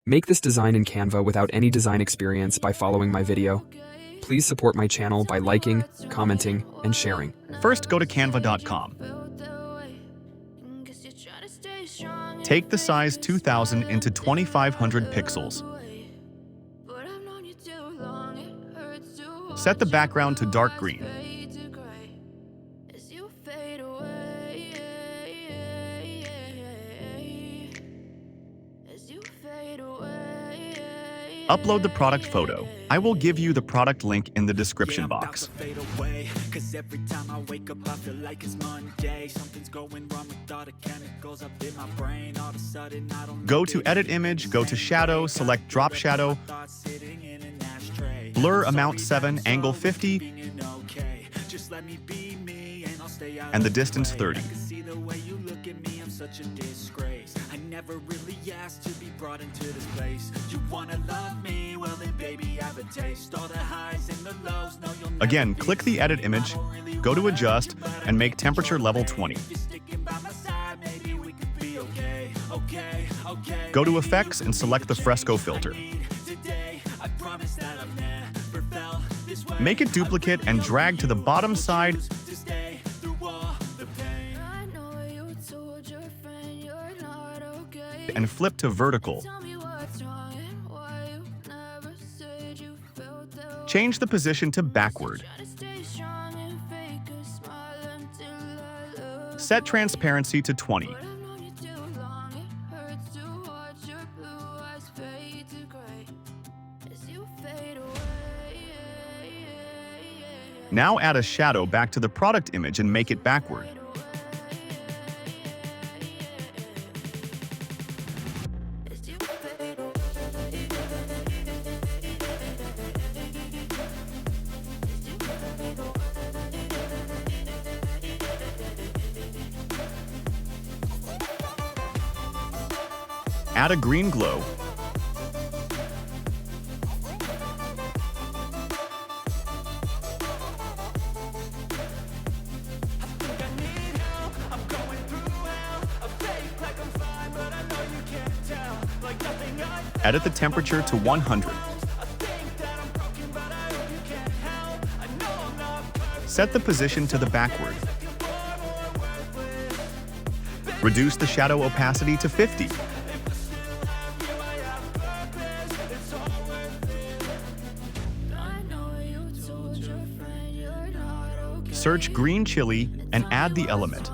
Make this design in Canva without any design experience by following my video. Please support my channel by liking, commenting, and sharing. First, go to canva.com. Take the size 2000 into 2500 pixels. Set the background to dark green. Upload the product photo. I will give you the product link in the description box. Go to Edit Image, go to Shadow, select Drop Shadow, Blur Amount 7, Angle 50, and the distance 30. I never really asked to be brought into this place. You wanna love me? Well then baby, I have a taste. All the highs and the lows. No, you'll again, click the edit image, go to adjust, and make temperature level 20. Go to effects and select the fresco filter. Make it duplicate and drag to the bottom side and flip to vertical. Change the position to backward. Set transparency to 20. Now add a shadow back to the product image and make it backward. Add a green glow. Edit the temperature to 100. Set the position to the backward. Reduce the shadow opacity to 50. Search green chili and add the element.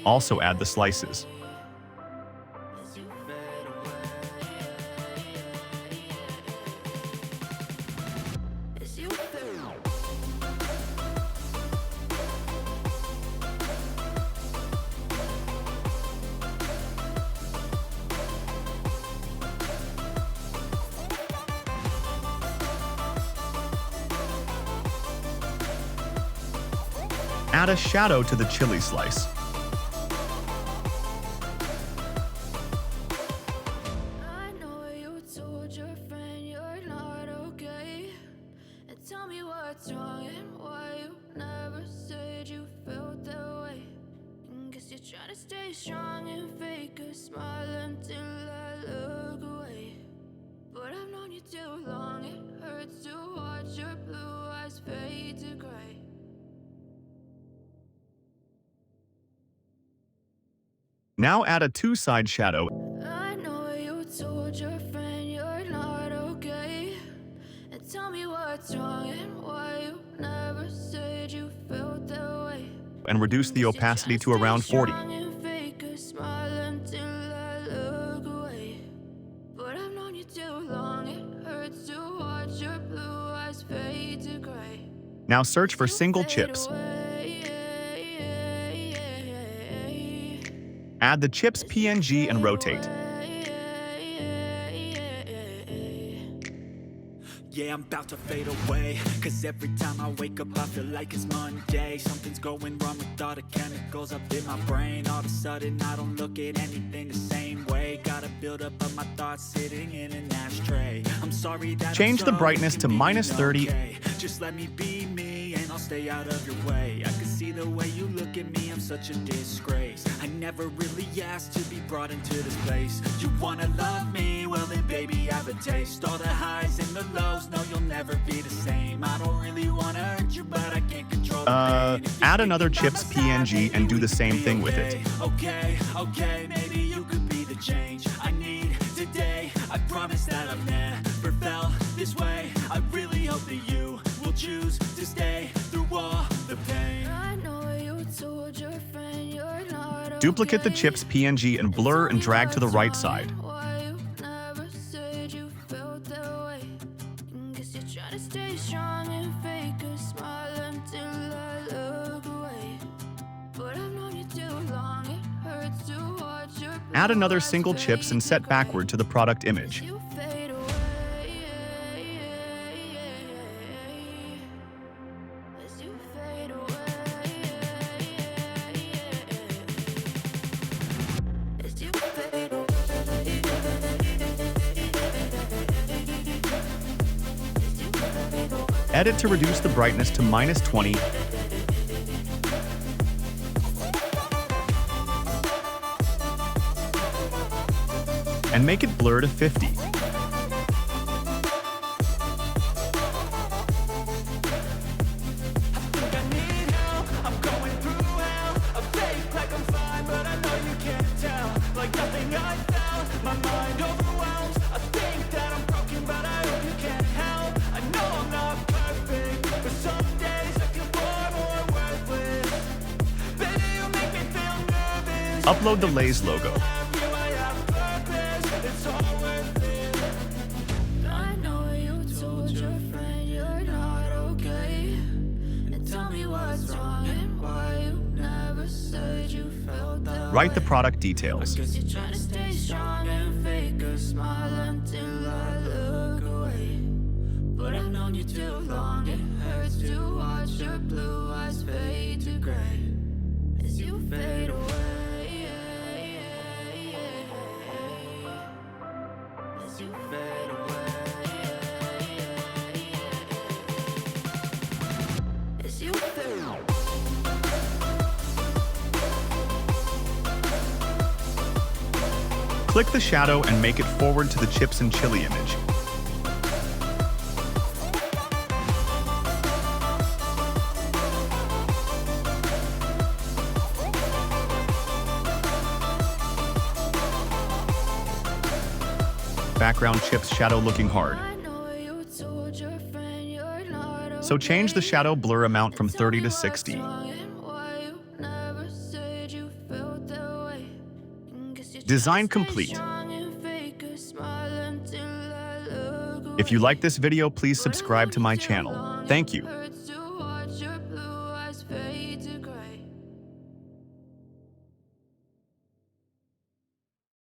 Also add the slices. Add a shadow to the chili slice. Now add a two-side shadow. I know you told your friend you're not okay. And tell me what's wrong and why you never said you felt that way. And reduce the opacity to around 40. Now search for single chips. Add the chips PNG and rotate. Yeah, I'm about to fade away, cause every time I wake up I feel like it's Monday. Something's going wrong with all the chemicals up in my brain. All of a sudden I don't look at anything the same way. Gotta build up of my thoughts sitting in an ashtray. I'm sorry that Change the brightness to -30. okay. Just let me be me and I'll stay out of your way. I can see the way you look at me, I'm such a disgrace. I never really asked to be brought into this place. You wanna love me? Well then baby I have a taste. All the highs and the lows, no you'll never be the same. I don't really wanna hurt you but I can't control the pain. If you Add think another that chips I'm PNG sad, and do maybe the we same could be thing with it. Okay, maybe you could be the change I need today. I promise that I've never felt this way. I really hope that you will choose to stay through all the pain. I know you told your friend you're not Duplicate the okay. chips PNG and blur and drag to the right side. Why you never said you felt that way? Guess you're trying to stay strong and fake a smile until I look away. But I've known you too long, it hurts to watch your Add another blue eyes single chips and fade set to backward to the product image. gray. You fade away. As you fade away. As you fade away. Edit to reduce the brightness to -20. And make it blur to 50. I need help, I'm going through hell. I fake like I'm fine, but I know you can't tell. Like nothing I felt, my mind overwhelms. I think that I'm broken, but I hope you can't help. I know I'm not perfect, but some days I feel far more worthless. Baby, you make me feel nervous. Upload the Lay's logo. You, I have purpose, it's all worth it. I know you told your friend you're not okay. And tell me what's wrong and why you never said you felt that Write the way. product details. Guess you're trying to stay strong and fake a smile until I look away. But I've known you too long, it hurts to watch your blue eyes fade to gray. As you fade away. As you fade away. As you fade away. Click the shadow and make it forward to the chips and chili image. Background chips shadow looking hard. I know you told your friend you're not So change the okay. shadow blur amount from Tell 30 me to what's 60. wrong and why you never said you felt that way. Guess you're Design trying to stay complete. strong and fake a smile until I look If you away. like this video, please But I've subscribe known to you my too channel. long, Thank it you. hurts to